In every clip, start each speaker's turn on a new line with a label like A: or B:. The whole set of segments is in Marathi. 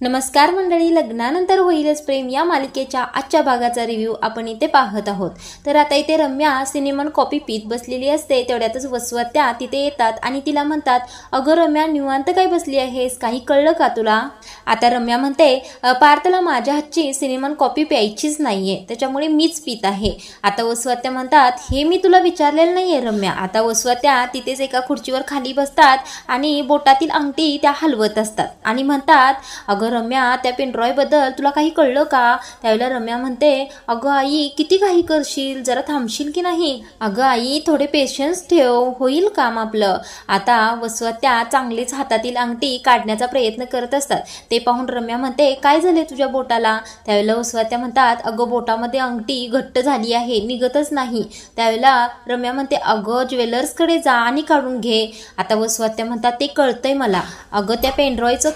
A: नमस्कार मंडळी, लग्नानंतर होईलच प्रेम या मालिकेच्या आजच्या भागाचा रिव्ह्यू आपण इथे पाहत आहोत। तर आता इथे रम्या सिनेमन कॉपी पीत बसलेली असते। तेवढ्यातच वसवत्या तिथे येतात आणि तिला म्हणतात, अगं रम्या निवांत काय बसली आहेस, काही कळलं का तुला? आता रम्या म्हणते, पार्थला माझ्या हातची सिनेमन कॉपी प्यायचीच नाहीये, त्याच्यामुळे मीच पीत आहे। आता वसवत्या म्हणतात, हे मी तुला विचारलेलं नाहीये रम्या। आता वसवत्या तिथेच एका खुर्चीवर खाली बसतात आणि बोटातील अंगठी त्या हलवत असतात आणि म्हणतात, अगं रम्या त्या पेनड्रॉय बद्दल तुला काही कळलं का? त्यावेळेला रम्या म्हणते, अगं आई किती काही करशील, जरा थांबशील की नाही? अगं आई थोडे पेशन्स ठेव, होईल काम आपलं। आता वसवत्या चांगलीच हातातील अंगठी काढण्याचा प्रयत्न करत असतात। ते पाहून रम्या म्हणते, काय झाले तुझ्या बोटाला? त्यावेळेला वसवत्या म्हणतात, अगं बोटामध्ये अंगठी घट्ट झाली आहे, निघतच नाही। त्यावेळेला रम्या म्हणते, अगं ज्वेलर्सकडे जा आणि काढून घे। आता वसवत्या म्हणतात, ते कळतंय मला, अगं त्या पेनड्रॉयचं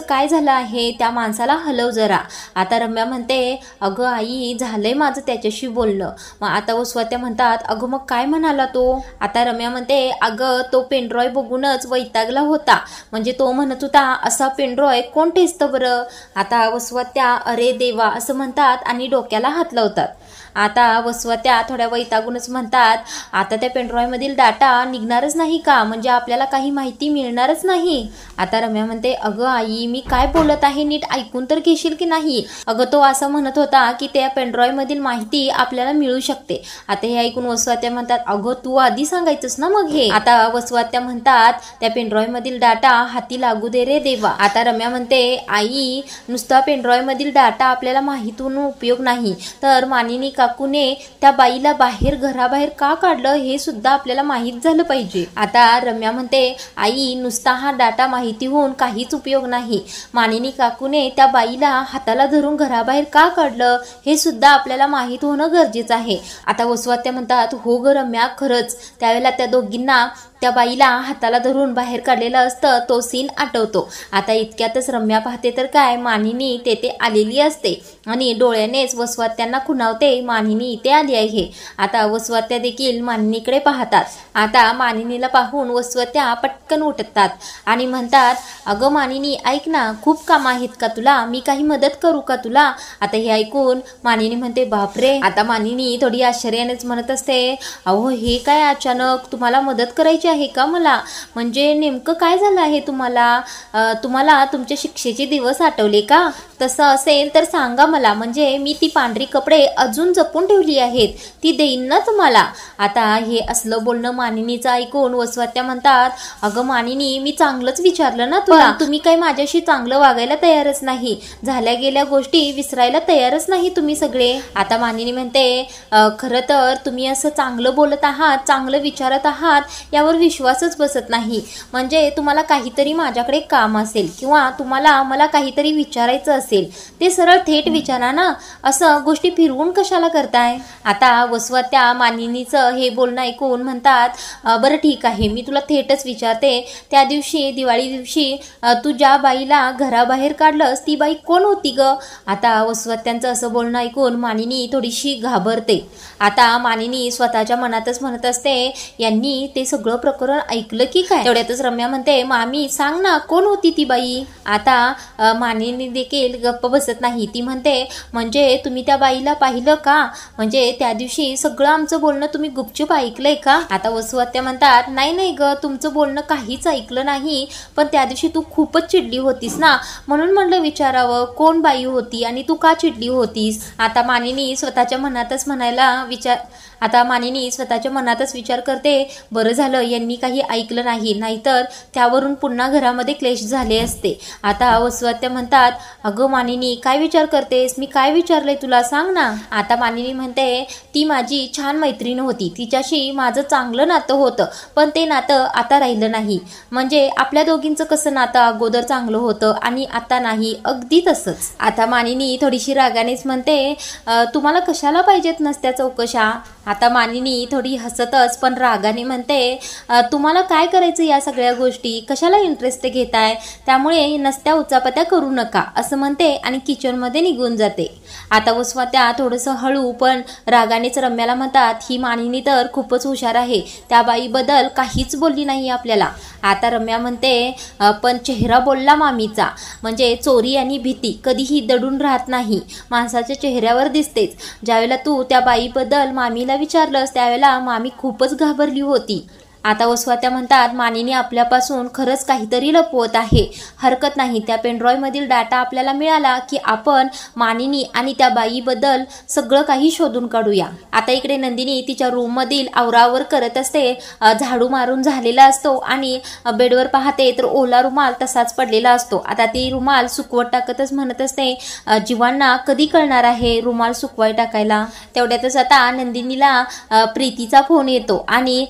A: काय झालं आहे, त्या माणसाला हलव जरा। आता रम्या म्हणते, अगं आई झालंय माझं त्याच्याशी बोलणं। मग आता वसवत्या म्हणतात, अगं मग काय म्हणाला तो? आता रम्या म्हणते, अगं तो पेनड्रॉय बघूनच वैतागला होता, म्हणजे तो म्हणत होता असा पेनड्रॉय कोण टेचतं बरं? आता वसवत्या अरे देवा असं म्हणतात आणि डोक्याला हात लावतात। आता वसवत्या थोड्या वैतागूनच म्हणतात, आता त्या पेनड्रॉय मधील डाटा निघणारच नाही का, म्हणजे आपल्याला काही माहिती मिळणारच नाही। आता रम्या म्हणते, अगं आई मी काय बोलत आहे नीट ऐकून तर घेशील की नाही? अगं तो असं म्हणत होता की त्या पेनड्रॉय मधील माहिती आपल्याला मिळू शकते। आता हे ऐकून वसवत्या म्हणतात, अगं तू आधी सांगायचंस ना मग हे। आता वसवत्या म्हणतात, त्या पेनड्रॉय मधील डाटा हाती लागू दे रे देवा। आता रम्या म्हणते, आई नुसता पेनड्रॉय मधील डाटा आपल्याला माहित होऊन उपयोग नाही, तर मानिनी काकूने त्या बाईला घराबाहेर का काढलं हे सुद्धा आपल्याला माहित झालं पाहिजे। आता रम्या म्हणते, आई नुसता हा डाटा माहिती होऊन काहीच उपयोग नाही, मानिनी काकूने त्या बाईला हाताला धरून घराबाहेर का काढलं हे सुद्धा आपल्याला माहित होणं गरजेचं आहे। आता वसवत्या म्हणतात, हो ग रम्या खरंच, त्यावेळेला त्या दोघींना त्या बाईला हाताला धरून बाहेर काढलेलं असतं तो सीन आठवतो। आता इतक्यातच रम्या पाहते तर काय, मानिनी तेथे आलेली असते आणि डोळ्यानेच वसवत्यांना खुणावते, मानिनी इथे आली आहे। आता वसवत्या देखील मानिनीकडे पाहतात। आता मानिनीला पाहून वसवत्या पटकन उठतात आणि म्हणतात, अगं मानिनी ऐक ना, खूप काम आहेत का तुला, मी काही मदत करू का तुला? आता हे ऐकून मानिनी म्हणते, बापरे। आता मानिनी थोडी आश्चर्यानेच म्हणत असते, अहो हे काय अचानक, तुम्हाला मदत करायची आहे का मला? म्हणजे नेमकं काय झालं आहे तुम्हाला तुमच्या शिक्षेचे दिवस आठवले का? तसं असेल तर सांगा मला, म्हणजे मी ती पांढरी कपडे अजून जपून ठेवली आहेत, ती देईन ना तुम्हाला। आता हे असलं बोलणं मानिनीचं ऐकून वसवत्या म्हणतात, अगं मानिनी मी चांगलंच विचारलं ना तुला, तुम्ही काही माझ्याशी चांगलं वागायला तयारच नाही, झाल्या गेल्या गोष्टी विसरायला तयारच नाही तुम्ही सगळे। आता मानिनी म्हणते, खरं तर तुम्ही असं चांगलं बोलत आहात, चांगलं विचारत आहात, यावर विश्वासच बसत नाही। म्हणजे तुम्हाला काहीतरी माझ्याकडे काम असेल किंवा तुम्हाला मला काहीतरी विचारायचं असेल, ते सरळ थेट विचारा ना, असं गोष्टी फिरवून कशाला करताय? आता वसवत्या मानिनीचं हे बोलणं ऐकून म्हणतात, बरं ठीक आहे, मी तुला थेटच विचारते, त्या दिवशी दिवाळी दिवशी तू ज्या बाईला घराबाहेर काढलंस ती बाई कोण होती ग? आता वसवत्यांचं असं बोलणं ऐकून मानिनी थोडीशी घाबरते। आता मानिनी स्वतःच्या मनातच म्हणत असते, यांनी ते सगळं प्रकरण ऐकलं की काय? तेवढ्यातच रम्या म्हणते, मामी सांग ना कोण होती ती बाई? आता मानिनी देखील गप्प बसत नाही, ती म्हणते, म्हणजे तुम्ही त्या बाईला पाहिलं का? म्हणजे त्या दिवशी सगळं आमचं बोलणं तुम्ही गुपचूप ऐकलंय का? आता वसवत्या म्हणतात, नाही ग, तुमचं बोलणं काहीच ऐकलं नाही, पण त्या दिवशी तू खूपच चिडली होतीस ना, म्हणून म्हणलं विचारावं कोण बाई होती आणि तू का चिडली होतीस? आता मानिनी स्वतःच्या मनातच विचार करते, बरं झालं यांनी काही ऐकलं नाही, नाहीतर त्यावरून पुन्हा घरामध्ये क्लेश झाले असते। आता वसवत्या म्हणतात, अगं मानिनी काय विचार करतेस, मी काय विचारलंय तुला सांग ना। आता मानिनी म्हणते, ती माझी छान मैत्रीण होती, तिच्याशी माझं चांगलं नातं होतं, पण ते नातं आता राहिलं नाही। म्हणजे आपल्या दोघींचं कसं नातं अगोदर चांगलं होतं आणि आता नाही, अगदी तसंच। आता मानिनी थोडीशी रागानेच म्हणते, तुम्हाला कशाला पाहिजेत नसत्या चौकशा? आता मानिनी थोडी हसतच पण रागाने म्हणते, तुम्हाला काय करायचं या सगळ्या गोष्टी, कशाला इंटरेस्ट घेताय, त्यामुळे नसत्या उचापत्या करू नका, असं म्हणते म्हणते आणि किचनमध्ये निघून जाते. आता वसवात्या थोडंसं हळू पण रागानेच रम्याला म्हणतात, ही मानिनी तर खूपच हुशार आहे, त्या बाईबद्दल काहीच बोलली नाही आपल्याला. आता रम्या म्हणते पण चेहरा बोलला मामीचा, म्हणजे चोरी आणि भीती कधीही दडून राहत नाही, माणसाच्या चेहऱ्यावर दिसतेच. ज्यावेळेला तू त्या बाईबद्दल मामीला विचारलंस त्यावेळेला मामी खूपच घाबरली होती. आता वसवात्या म्हणतात, मानिनी आपल्यापासून खरंच काहीतरी लपवत आहे. हरकत नाही, त्या पेनड्रॉयमधील डाटा आपल्याला मिळाला की आपण मानिनी आणि त्या बाईबद्दल सगळं काही शोधून काढूया. आता इकडे नंदिनी तिच्या रूममधील आवरावर करत असते. झाडू मारून झालेला असतो आणि बेडवर पाहते तर ओला रुमाल तसाच पडलेला असतो. आता ती रुमाल सुकवत टाकतच म्हणत असते, जीवांना कधी कळणार आहे रुमाल सुकवाय टाकायला. तेवढ्यातच आता नंदिनीला प्रीतीचा फोन येतो आणि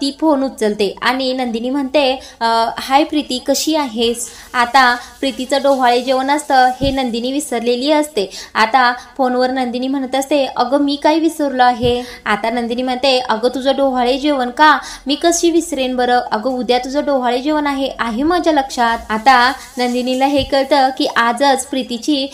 A: ती फोन उचलते आणि नंदिनी म्हणते, हाय प्रीती, कशी आहेस. आता प्रीतीचं डोहाळे जेवण असतं हे नंदिनी विसरलेली असते. आता फोनवर नंदिनी म्हणत असते, अगं मी काय विसरलो आहे. आता नंदिनी म्हणते, अगं तुझं डोहाळे जेवण का, मी कशी विसरेन बरं, अगं उद्या तुझं डोहाळे जेवण आहे माझ्या लक्षात. आता नंदिनीला हे कळतं की आजच प्रीतीची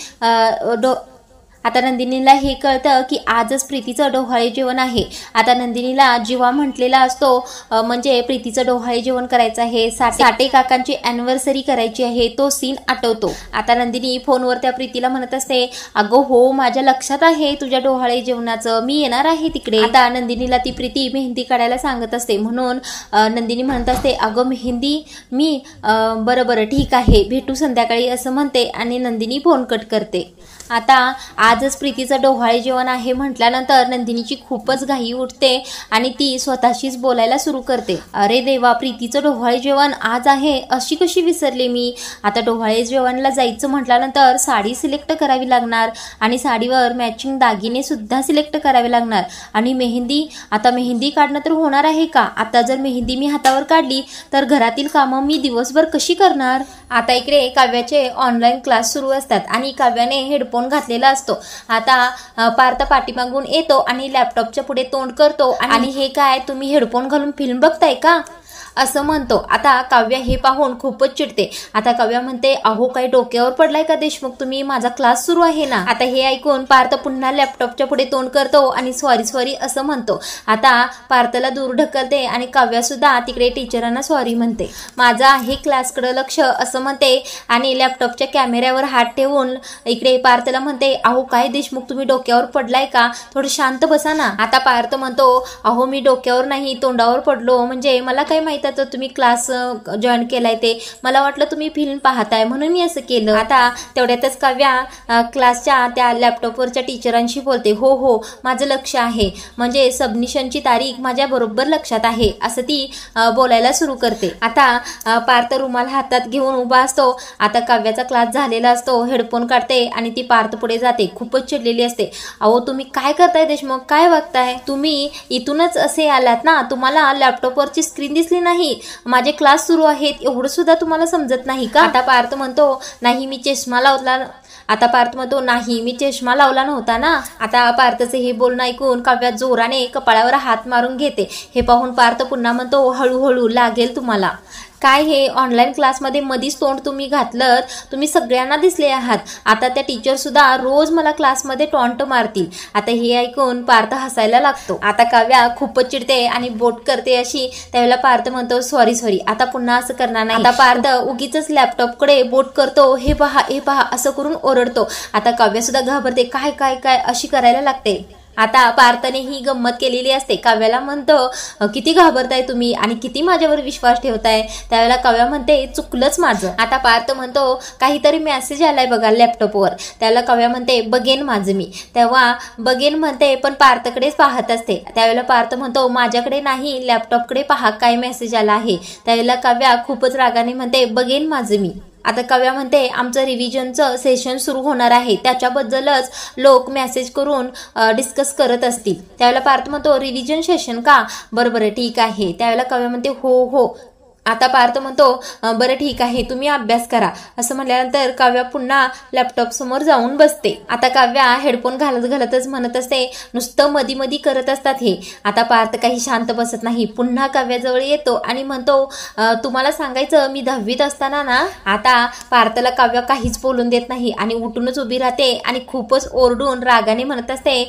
A: आता नंदिनीला हे कळतं की आजच प्रीतीचं डोहाळे जेवण आहे. आता नंदिनीला जीवा म्हटलेला असतो, म्हणजे प्रीतीचं डोहाळे जेवण करायचं आहे, साठे काकांची अॅनिव्हर्सरी करायची आहे, तो सीन आठवतो. आता नंदिनी फोनवर त्या प्रीतीला म्हणत असते, अगं हो माझ्या लक्षात आहे तुझ्या डोहाळे जेवणाचं, मी येणार आहे तिकडे. आता नंदिनीला ती प्रीती मेहंदी काढायला सांगत असते, म्हणून नंदिनी म्हणत असते, अगं मेहंदी मी बरं ठीक आहे भेटू संध्याकाळी असं म्हणते आणि नंदिनी फोन कट करते. आता आजच प्रीतीचं डोहाळे जेवण आहे म्हटल्यानंतर नंदिनीची खूपच घाई उठते आणि ती स्वतःशीच बोलायला सुरू करते, अरे देवा, प्रीतीचं डोहाळे जेवण आज आहे, अशी कशी विसरले मी. आता डोहाळे जेवणला जायचं म्हटल्यानंतर साडी सिलेक्ट करावी लागणार आणि साडीवर मॅचिंग दागिने सुद्धा सिलेक्ट करावे लागणार आणि मेहंदी, आता मेहंदी काढणं तर होणार आहे का. आता जर मेहंदी मी हातावर काढली तर घरातील कामं मी दिवसभर कशी करणार. आता इकडे काव्याचे ऑनलाईन क्लास सुरू असतात आणि काव्याने हेडफोन घातलेला असतो. आता पार्थ पाठीमागून येतो आणि लॅपटॉपच्या पुढे तोंड करतो आणि हे काय, तुम्ही हेडफोन घालून फिल्म बघताय का असं म्हणतो. आता काव्या हे पाहून खूपच चिडते. आता काव्या म्हणते, अहो काही डोक्यावर पडलाय का देशमुख तुम्ही, माझा क्लास सुरू आहे ना. आता हे ऐकून पार्थ पुन्हा लॅपटॉपच्या पुढे तोंड करतो आणि सॉरी असं म्हणतो. आता पार्थला दूर ढकलते आणि काव्या सुद्धा तिकडे टीचरांना सॉरी म्हणते, माझं आहे क्लासकडे लक्ष असं म्हणते आणि लॅपटॉपच्या कॅमेऱ्यावर हात ठेवून इकडे पार्थला म्हणते, अहो काय देशमुख तुम्ही डोक्यावर पडलाय का, थोडं शांत बसा ना. आता पार्थ म्हणतो, अहो मी डोक्यावर नाही तोंडावर पडलो, म्हणजे मला काय माहित तर तुम्ही क्लास जॉईन केलाय ते, मला वाटलं तुम्ही फिल्म पाहताय म्हणून मी असं केलं. आता तेवढ्यातच काव्या क्लासच्या त्या लॅपटॉपवरच्या टीचरांशी बोलते, हो माझं लक्ष आहे, म्हणजे सबमिशनची तारीख माझ्या बरोबर लक्षात आहे असं ती बोलायला सुरू करते. आता पार्थ रुमाल हातात घेऊन उभा असतो. आता काव्याचा क्लास झालेला असतो, हेडफोन काढते आणि ती पार्थ पुढे जाते, खूपच चिडलेली असते. अहो तुम्ही काय करताय देशमुख, काय बघताय, तुम्ही इथूनच असे आलात ना, तुम्हाला लॅपटॉपवरची स्क्रीन दिसली नाही, माझे क्लास सुरू आहेत एवढं सुद्धा तुम्हाला समजत नाही का. आता पार्थ म्हणतो, नाही मी चष्मा लावला. आता पार्थ म्हणतो, नाही मी चष्मा लावला नव्हता ना. आता पार्थचे हे बोलणं ऐकून काव्या जोराने कपाळावर हात मारून घेते. हे पाहून पार्थ पुन्हा म्हणतो, हळूहळू लागेल तुम्हाला. काय हे ऑनलाईन क्लासमध्ये मधीच तोंड तुम्ही घातलं, तुम्ही सगळ्यांना दिसले आहात. आता त्या टीचर सुद्धा रोज मला क्लासमध्ये टॉन्ट मारतील. आता हे ऐकून पार्थ हसायला लागतो. आता काव्या खूपच चिडते आणि बोट करते अशी. त्यावेळेला पार्थ म्हणतो, सॉरी आता पुन्हा असं करणार नाही. आता पार्थ उगीच लॅपटॉपकडे बोट करतो, हे पहा असं करून ओरडतो. आता काव्या सुद्धा घाबरते, काय अशी करायला लागते. आता पार्थने ही गंमत केलेली असते. काव्याला म्हणतो, किती घाबरताय तुम्ही आणि किती माझ्यावर विश्वास ठेवताय. त्यावेळेला काव्या म्हणते, चुकलंच माझं. आता पार्थ म्हणतो, काहीतरी मेसेज आलाय बघा लॅपटॉपवर. त्यावेळेला काव्या म्हणते, बघेन माझं मी. तेव्हा बघेन म्हणते पण पार्थकडेच पाहत असते. त्यावेळेला पार्थ म्हणतो, माझ्याकडे नाही लॅपटॉपकडे पहा काय मेसेज आला आहे. त्यावेळेला काव्या खूपच रागाने म्हणते, बघेन माझं मी. आता काव्या म्हणते, आमचं रिव्हिजनचं सेशन सुरू होणार आहे, त्याच्याबद्दलच लोक मेसेज करून डिस्कस करत असतील. त्यावेळेला पार्थ म्हणतो, रिव्हिजन सेशन का, बरं ठीक आहे. त्यावेळेला काव्या म्हणते, हो आता पार्थ म्हणतो बरं ठीक आहे तुम्ही अभ्यास करा असं म्हटल्यानंतर काव्या पुन्हा लॅपटॉप समोर जाऊन बसते. आता काव्या हेडफोन घालत घालतच म्हणत असते, नुसतं मधी मधी करत असतात हे. आता पार्थ काही शांत बसत नाही, पुन्हा काव्याजवळ येतो आणि म्हणतो तुम्हाला सांगायचं मी 10वीत असताना ना. आता पार्थला काव्या काहीच बोलून देत नाही आणि उठूनच उभी राहते आणि खूपच ओरडून रागाने म्हणत असते,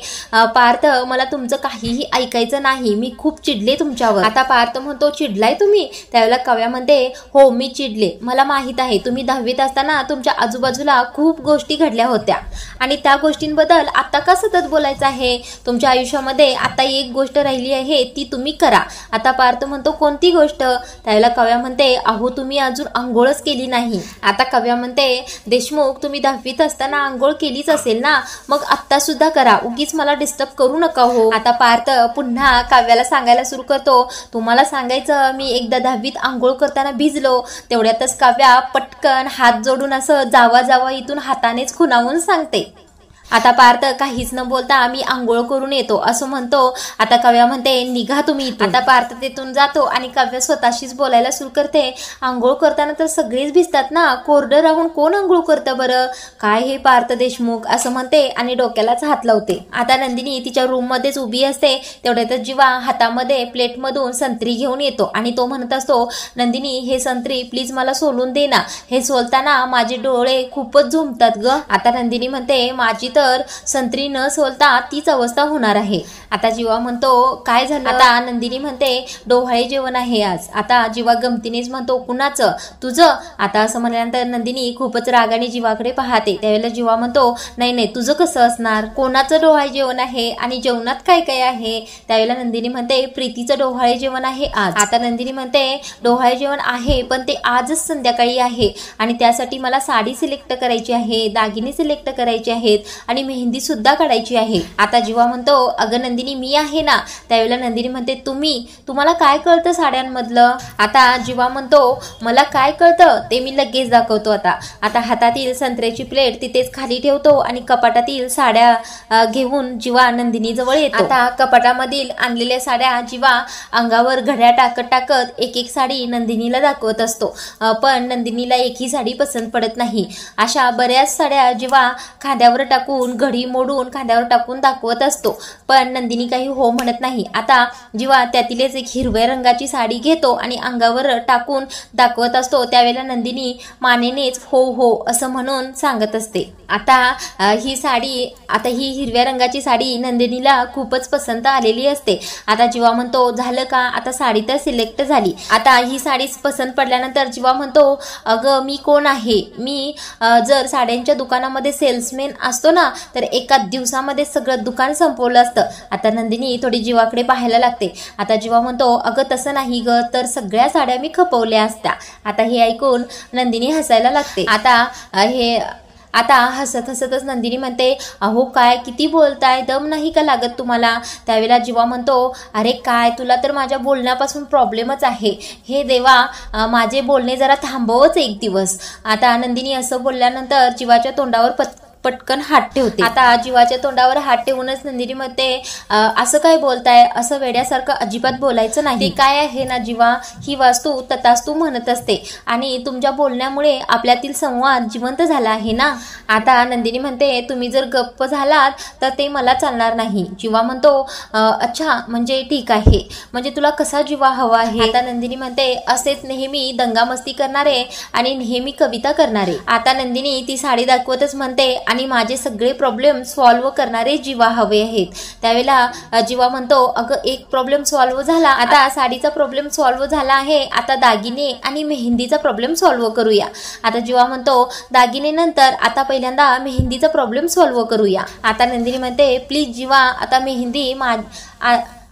A: पार्थ मला तुमचं काहीही ऐकायचं नाही, मी खूप चिडले तुमच्यावर. आता पार्थ म्हणतो चिडलाय तुम्ही? त्यावेळेला काव्या म्हणते हो मी चिडले, मला माहित आहे तुम्ही 10वीत असताना तुमच्या आजूबाजूला खूप गोष्टी घडल्या होत्या आणि त्या गोष्टींबद्दल आता का सतत बोलायचं आहे? तुमच्या आयुष्यामध्ये आता एक गोष्ट राहिली आहे ती तुम्ही करा. आता पार्थ म्हणतो कोणती गोष्ट? त्यावेळेला काव्या म्हणते अहो तुम्ही अजून आंघोळच केली नाही. आता काव्या म्हणते देशमुख तुम्ही 10वीत असताना आंघोळ केलीच असेल ना, मग आत्ता सुद्धा करा, उगीच मला डिस्टर्ब करू नका हो. आता पार्थ पुन्हा काव्याला सांगायला सुरू करतो, तुम्हाला सांगायचं मी एकदा 10वीत आंघोळ करताना भिजलो. तेवढ्यातच काव्या पटकन हात जोडून असं जावा जावा इथून हातानेच खुणावून सांगते. आता पार्थ काहीच न बोलता आम्ही आंघोळ करून येतो असं म्हणतो. आता काव्या म्हणते निघा तुम्ही. आता पार्थ तिथून जातो आणि काव्या स्वतःशीच बोलायला सुरू करते, आंघोळ करताना तर सगळेच भिजतात ना, कोरडं राहून कोण आंघोळ करतं बरं? काय हे पार्थ देशमुख असं म्हणते आणि डोक्यालाच हात लावते. आता नंदिनी तिच्या रूम मध्येच उभी असते. तेवढ्यातच जीवा हातामध्ये प्लेटमधून संत्री घेऊन येतो आणि तो म्हणत असतो, नंदिनी हे संत्री प्लीज मला सोलून दे ना, हे सोलताना माझे डोळे खूपच झोंबतात ग. आता नंदिनी म्हणते माझी तर संत्री न सोलता तीच अवस्था होणार आहे. आता जीवा म्हणतो काय झालं? आता नंदिनी म्हणते डोहाळे जेवण आहे आज. आता जीवा गमतीनेच म्हणतो कुणाचं? तुझं. आता असं म्हणल्यानंतर नंदिनी खूपच रागाने जीवाकडे पाहते. त्यावेळेला जीवा म्हणतो नाही नाही तुझं कसं असणार, कोणाचं डोहाळे जेवण आहे आणि जेवणात काय काय आहे? त्यावेळेला नंदिनी म्हणते प्रीतीचं डोहाळे जेवण आहे आज. आता नंदिनी म्हणते डोहाळे जेवण आहे पण ते आजच संध्याकाळी आहे आणि त्यासाठी मला साडी सिलेक्ट करायची आहे, दागिने सिलेक्ट करायचे आहेत आणि मेहंदी सुद्धा काढायची आहे. आता जीवा म्हणतो अगं नंदिनी मी आहे ना. त्यावेळेला नंदिनी म्हणते तुम्हाला काय कळतं साड्यांमधलं? आता जीवा म्हणतो मला काय कळतं ते मी लगेच दाखवतो. आता हातातील संत्र्याची प्लेट तिथेच खाली ठेवतो आणि कपाटातील साड्या घेऊन जीवा नंदिनी जवळ येतो. आता कपाटामधील आणलेल्या साड्या जीवा अंगावर घड्या टाकत टाकत एक एक साडी नंदिनीला दाखवत असतो. पण नंदिनीला एकही साडी पसंत पडत नाही. अशा बऱ्याच साड्या जीवा खांद्यावर टाकून घडी मोडून खांद्यावर टाकून दाखवत असतो पण नंदिनी काही हो म्हणत नाही. आता जीवा त्यातीलच एक हिरव्या रंगाची साडी घेतो आणि अंगावर टाकून दाखवत असतो. त्यावेळेला नंदिनी मानेनेच हो हो असं म्हणून सांगत असते. आता ही हिरव्या रंगाची साडी नंदिनीला खूपच पसंत आलेली असते. आता जीवा म्हणतो झालं का? आता साडी तर सिलेक्ट झाली. आता ही साडी पसंत पडल्यानंतर जीवा म्हणतो अगं मी कोण आहे? मी जर साड्यांच्या दुकानामध्ये सेल्समॅन असतो ना तर एका दिवसामध्ये सगळं दुकान संपवलं असतं. आता नंदिनी थोडी जीवाकडे पाहायला लागते. आता जीवा म्हणतो अगं तसं नाही ग, तर सगळ्या साड्या मी खपवल्या असत्या. आता हे ऐकून नंदिनी हसायला लागते. आता हसत हसतच नंदिनी म्हणते अहो काय किती बोलताय, दम नाही का लागत तुम्हाला? त्यावेळेला जीवा म्हणतो अरे काय तुला तर माझ्या बोलण्यापासून प्रॉब्लेमच आहे. हे देवा माझे बोलणे जरा थांबवच एक दिवस. आता नंदिनी असं बोलल्यानंतर जीवाच्या तोंडावर पटकन हात ठेवते. आता जीवाच्या तोंडावर हात ठेवूनच नंदिनी म्हणते असं काय बोलताय, असं वेड्यासारखं अजिबात बोलायचं नाही. ते काय आहे ना जीवा, ही वास्तू तथास्तू म्हणत असते आणि तुमच्या बोलण्यामुळे आपल्यातील संवाद जिवंत झाला आहे ना. आता नंदिनी म्हणते तुम्ही जर गप्प झालात तर ते मला चालणार नाही. जीवा म्हणतो अच्छा म्हणजे ठीक आहे, म्हणजे तुला कसा जीवा हवा आहे? आता नंदिनी म्हणते असेच नेहमी दंगामस्ती करणारे आणि नेहमी कविता करणारे. आता नंदिनी ती साडी दाखवतच म्हणते आणि माझे सगळे प्रॉब्लेम सॉल्व्ह करणारे जीवा हवे आहेत. त्यावेळेला जीवा म्हणतो अगं एक प्रॉब्लेम सॉल्व्ह झाला, आता साडीचा प्रॉब्लेम सॉल्व्ह झाला आहे, आता दागिने आणि मेहंदीचा प्रॉब्लेम सॉल्व्ह करूया. आता जीवा म्हणतो दागिने नंतर, आता पहिल्यांदा मेहंदीचा प्रॉब्लेम सॉल्व्ह करूया. आता नंदिनी म्हणते प्लीज जीवा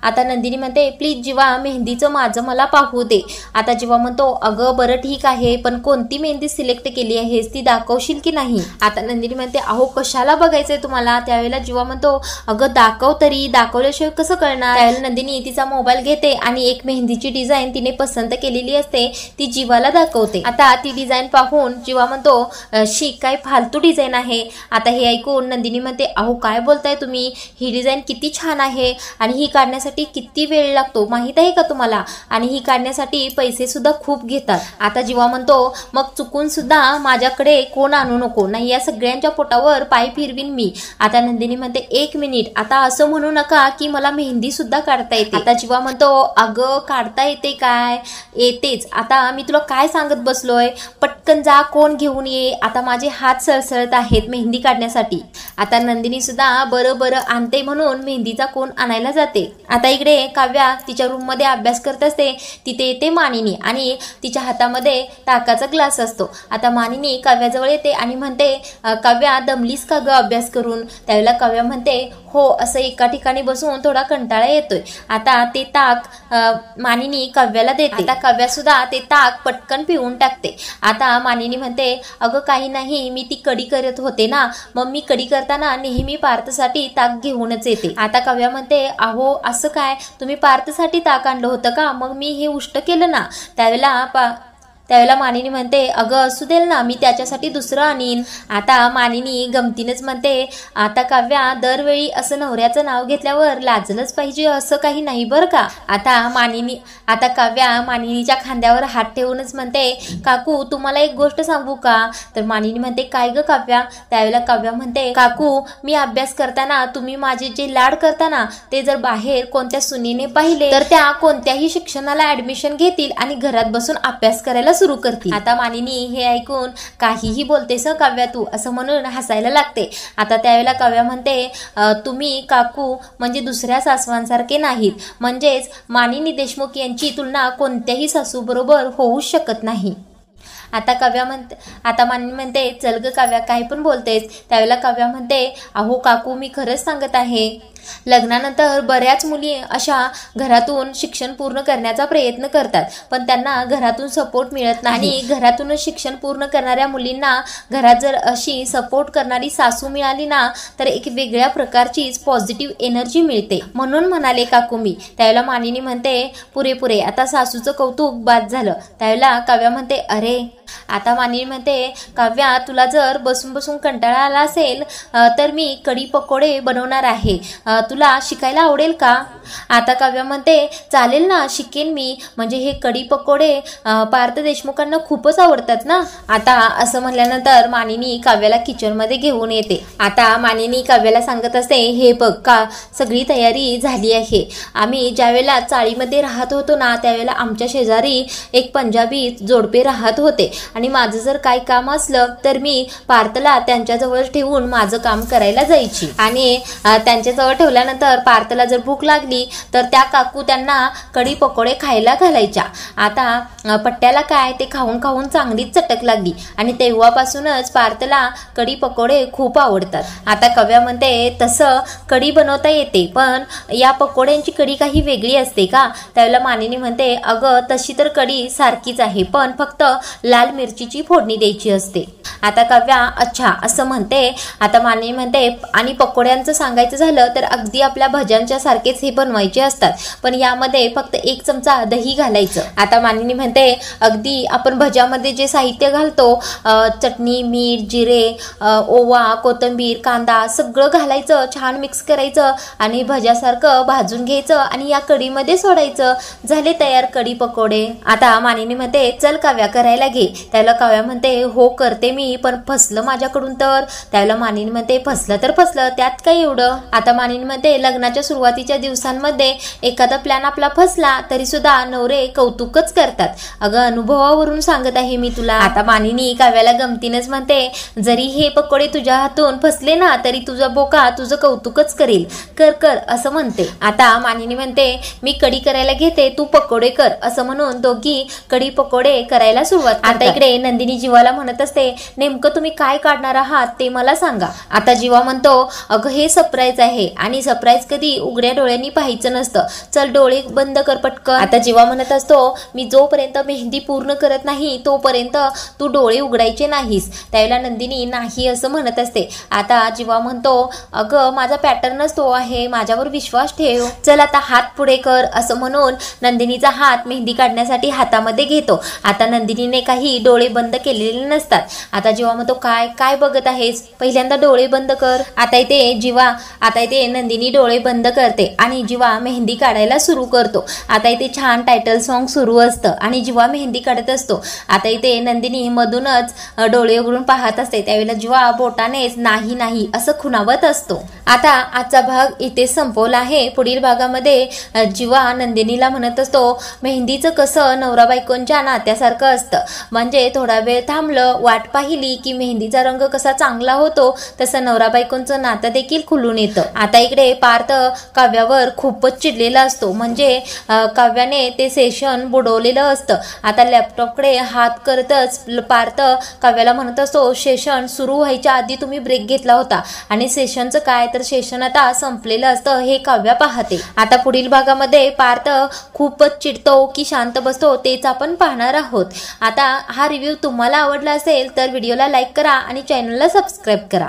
A: आता नंदिनी म्हणते प्लीज जीवा मेहंदीचं माझं मला पाहू दे. आता जीवा म्हणतो अगं बरं ठीक आहे, पण कोणती मेहंदी सिलेक्ट केली आहेस ती दाखवशील की नाही? आता नंदिनी म्हणते अहो कशाला बघायचंय तुम्हाला? त्यावेळेला जीवा म्हणतो अगं दाखव तरी, दाखवल्याशिवाय कसं कळणार? त्यावेळेला नंदिनी तिचा मोबाईल घेते आणि एक मेहंदीची डिझाईन तिने पसंत केलेली असते ती जीवाला दाखवते. आता ती डिझाईन पाहून जीवा म्हणतो शी काय फालतू डिझाईन आहे. आता हे ऐकून नंदिनी म्हणते अहो काय बोलताय तुम्ही, ही डिझाईन किती छान आहे आणि ही काढण्यासाठी काढण्यासाठी किती वेळ लागतो माहित आहे का तुम्हाला? आणि ही काढण्यासाठी पैसे सुद्धा खूप घेतात. आता जीवा म्हणतो मग चुकून सुद्धा माझ्याकडे कोण आणू नको, नाही या सगळ्यांच्या पोटावर पाय फिरवीन मी. आता नंदिनी म्हणते 1 मिनिट, आता असं म्हणू नका की मला मेहंदी सुद्धा काढता येते. आता जीवा म्हणतो अगं काढता येते काय? येतेच. आता मी तुला काय सांगत बसलोय, पटकन जा कोण घेऊन ये, आता माझे हात सळसळत आहेत मेहंदी काढण्यासाठी. आता नंदिनी सुद्धा बरं बरं आणते म्हणून मेहंदीचा कोण आणायला जाते. आता इकडे काव्या तिच्या रूम मध्ये अभ्यास करत असते. तिथे येते मानिनी आणि तिच्या हातामध्ये ताकाचा ग्लास असतो. आता मानिनी काव्याजवळ येते आणि म्हणते काव्या दमलीस का ग अभ्यास करून? त्यावेळेला काव्या म्हणते हो, असं एका ठिकाणी बसून थोडा कंटाळा येतोय. आता ते ताक मानिनी काव्याला देते. आता काव्या सुद्धा ते ताक पटकन पिऊन टाकते. आता मानिनी म्हणते अगं काही नाही, मी ती कढी करत होते ना, मग मी कढी करताना नेहमी पार्थसाठी ताक घेऊनच येते. आता काव्या म्हणते अहो असं काय, तुम्ही पार्थसाठी ताक आणलं होतं का? मग मी हे उष्ट केलं ना. त्यावेळेला मानिनी म्हणते अगं असू देल ना, मी त्याच्यासाठी दुसरं आणीन. आता मानिनी गमतीनच म्हणते आता काव्या दरवेळी असं नवऱ्याचं नाव घेतल्यावर लाजलंच पाहिजे असं काही नाही बरं का. आता काव्या मानिनीच्या खांद्यावर हात ठेवूनच म्हणते काकू तुम्हाला एक गोष्ट सांगू का? तर मानिनी म्हणते काय ग काव्या? त्यावेळेला काव्या म्हणते काकू मी अभ्यास करताना तुम्ही माझे जे लाड करताना ते जर बाहेर कोणत्या सुनीने पाहिले तर त्या कोणत्याही शिक्षणाला ऍडमिशन घेतील आणि घरात बसून अभ्यास करायला सुरू करतील. आता मानिनी हे ऐकून काहीही बोलतेस काव्या तू, असं म्हणून हसायला लागते. आता त्यावेळेला काव्या म्हणते तुम्ही काकू म्हणजे दुसऱ्या सासवांसारखे नाहीत, म्हणजेच मानिनी देशमुख यांची तुलना कोणत्याही सासू बरोबर होऊ शकत नाही. आता मानिनी म्हणते चल ग काव्या काय पण बोलतेस. त्यावेळेला काव्या म्हणते अहो काकू मी खरंच सांगत आहे, लग्नानंतर बऱ्याच मुली अशा घरातून शिक्षण पूर्ण करण्याचा प्रयत्न करतात, पण त्यांना घरातून सपोर्ट मिळत नाही. आणि घरातूनच शिक्षण पूर्ण करणाऱ्या मुलींना घरात जर अशी सपोर्ट करणारी सासू मिळाली ना तर एक वेगळ्या प्रकारची पॉझिटिव्ह एनर्जी मिळते, म्हणून म्हणाले काकू मी. त्यावेळेला मानिनी म्हणते पुरे आता सासूचं कौतुक बाद झालं. त्यावेळेला काव्या म्हणते अरे. आता मानिनी म्हणते काव्या तुला जर बसून बसून कंटाळा आला असेल तर मी कढी पकोडे बनवणार आहे, तुला शिकायला आवडेल का? आता काव्या म्हणते चालेल ना, शिकेन मी, म्हणजे हे कढी पकोडे पार्थ देशमुखांना खूपच आवडतात ना. आता असं म्हणल्यानंतर मानिनी काव्याला किचन मध्ये घेऊन येते. आता मानिनी काव्याला सांगत असते हे बघ का सगळी तयारी झाली आहे. आम्ही ज्यावेळेला चाळीमध्ये राहत होतो ना त्यावेळेला आमच्या शेजारी एक पंजाबी जोडपे राहत होते आणि माझं जर काय काम असलं तर मी पार्थला त्यांच्याजवळ ठेवून माझं काम करायला जायची. आणि त्यांच्याजवळ ठेवल्यानंतर पार्थला जर भूक लागली तर त्या काकू त्यांना कढी पकोडे खायला घालायच्या. आता पट्ट्याला काय ते खाऊन खाऊन चांगलीच चटक लागली आणि तेव्हापासूनच पार्थला कढी पकोडे खूप आवडतात. आता काव्या म्हणते तसं कढी बनवता येते, पण या पकोड्यांची कढी काही वेगळी असते का? त्यावेळेला मानिनी म्हणते अगं तशी तर कढी सारखीच आहे, पण फक्त लाल मिरचीची फोडणी द्यायची असते. आता काव्या अच्छा असं म्हणते. आता मानिनी म्हणते आणि पकोड्यांचं सांगायचं झालं तर अगदी आपल्या भज्यांच्या सारखेच हे बनवायचे असतात, पण यामध्ये फक्त 1 चमचा दही घालायचं. आता मानिनी म्हणते अगदी आपण भज्यामध्ये जे साहित्य घालतो चटणी मीठ जिरे ओवा कोथिंबीर कांदा सगळं घालायचं, छान मिक्स करायचं आणि भज्यासारखं भाजून घ्यायचं आणि या कढीमध्ये सोडायचं, झाले तयार कढी पकोडे. आता मानिनी म्हणते चल काव्या करायला घे. त्याला काव्या म्हणते हो करते मी, पण फसलं माझ्याकडून तर. त्याला मानिनी म्हणते फसलं तर फसलं त्यात काय एवढं. आता मानिनी म्हणते लग्नाच्या सुरुवातीच्या दिवसांमध्ये एखादा प्लॅन आपला फसला तरी सुद्धा नवरे कौतुकच करतात. अगं अनुभवावरून सांगत आहे मी तुला. आता मानिनी काव्याला गमतीनच म्हणते जरी हे पकोडे तुझ्या हातून फसले ना तरी तुझा बोका तुझं कौतुकच करेल, कर कर असं म्हणते. आता मानिनी म्हणते मी कढी करायला घेते तू पकोडे कर, असं म्हणून दोघी कढी पकोडे करायला सुरुवात. आता इकडे नंदिनी जीवाला म्हणत असते नेमकं तुम्ही काय काढणार आहात ते मला सांगा. आता जीवा म्हणतो अगं हे सरप्राईज आहे आणि सरप्राईज कधी उघड्या डोळ्यांनी पाहायचं नसतं, चल डोळे बंद कर पटकन. आता जीवा म्हणत असतो मी जोपर्यंत मेहंदी पूर्ण करत नाही तोपर्यंत तू डोळे उघडायचे नाहीस. त्यावेळेला नंदिनी नाही असं म्हणत असते. आता जीवा म्हणतो अगं माझा पॅटर्नच तो आहे, माझ्यावर विश्वास ठेव, चल आता हात पुढे कर, असं म्हणून नंदिनीचा हात मेहंदी काढण्यासाठी हातामध्ये घेतो. आता नंदिनीने काही कधीही डोळे बंद केलेले नसतात. आता जेव्हा मग तो काय काय बघत आहेस, पहिल्यांदा डोळे बंद कर. आता इथे नंदिनी डोळे बंद करते आणि जीवा मेहंदी काढायला सुरू करतो. आता इथे छान टायटल सॉन्ग सुरू असतं आणि जीवा मेहंदी काढत असतो. आता इथे नंदिनी मधूनच डोळे उघडून पाहत असते. त्यावेळेला जीवा बोटानेच नाही नाही असं खुणावत असतो. आता आजचा भाग इथे संपवला आहे. पुढील भागामध्ये जीवा नंदिनीला म्हणत असतो, मेहंदीचं कसं नवरा बायकोंच्या नात्यासारखं असतं, म्हणजे थोडा वेळ थांबलं, वाट पाहिली की मेहंदीचा रंग कसा चांगला होतो तसं नवरा बायकोंचं नातं देखील खुलून येतं. आता इकडे पार्थ काव्यावर खूपच चिडलेला असतो, म्हणजे काव्याने ते सेशन बुडवलेलं असतं. आता लॅपटॉपकडे हात करतच पार्थ काव्याला म्हणत असतो, सेशन सुरू व्हायच्या आधी तुम्ही ब्रेक घेतला होता आणि सेशनचं काय तर सेशन आता संपलेलं असतं हे काव्या पाहते. आता पुढील भागामध्ये पार्थ खूपच चिडतो की शांत बसतो तेच आपण पाहणार आहोत. आता हा रिव्ह्यू तुम्हाला आवडला असेल तर व्हिडिओला लाईक करा आणि चॅनलला सबस्क्राईब करा.